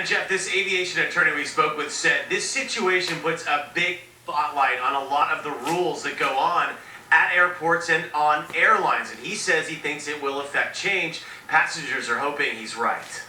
And Jeff, this aviation attorney we spoke with said this situation puts a big spotlight on a lot of the rules that go on at airports and on airlines. And he says he thinks it will affect change. Passengers are hoping he's right.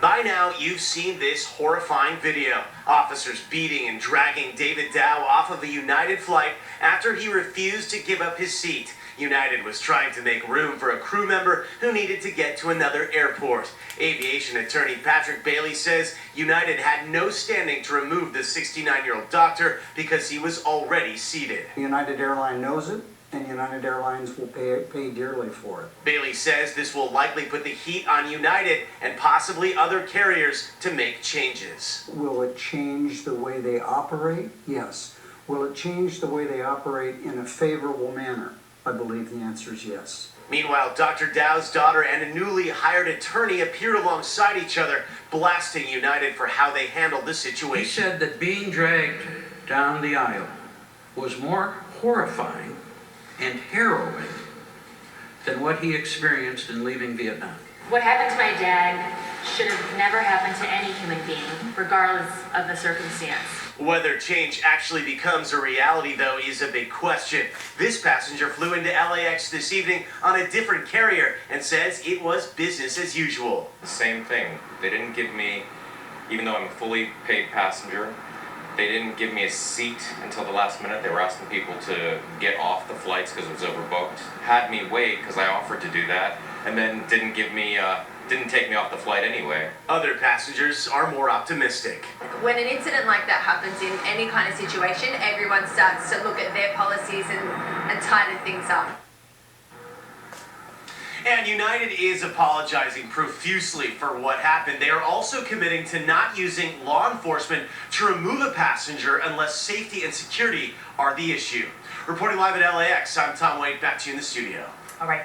By now, you've seen this horrifying video. Officers beating and dragging David Dow off of a United flight after he refused to give up his seat. United was trying to make room for a crew member who needed to get to another airport. Aviation attorney Patrick Bailey says United had no standing to remove the 69-year-old doctor because he was already seated. United Airlines knows it, and United Airlines will pay dearly for it. Bailey says this will likely put the heat on United and possibly other carriers to make changes. Will it change the way they operate? Yes. Will it change the way they operate in a favorable manner? I believe the answer is yes. Meanwhile, Dr. Dow's daughter and a newly hired attorney appeared alongside each other, blasting United for how they handled the situation. He said that being dragged down the aisle was more horrifying and harrowing than what he experienced in leaving Vietnam. What happened to my dad should have never happened to any human being, regardless of the circumstance. Whether change actually becomes a reality, though, is a big question. This passenger flew into LAX this evening on a different carrier and says it was business as usual. Same thing. They didn't give me, even though I'm a fully paid passenger, they didn't give me a seat until the last minute. They were asking people to get off the flights because it was overbooked. Had me wait because I offered to do that, and then didn't take me off the flight anyway. Other passengers are more optimistic. When an incident like that happens in any kind of situation, everyone starts to look at their policies and tighten things up. And United is apologizing profusely for what happened. They are also committing to not using law enforcement to remove a passenger unless safety and security are the issue. Reporting live at LAX, I'm Tom Wait. Back to you in the studio. All right.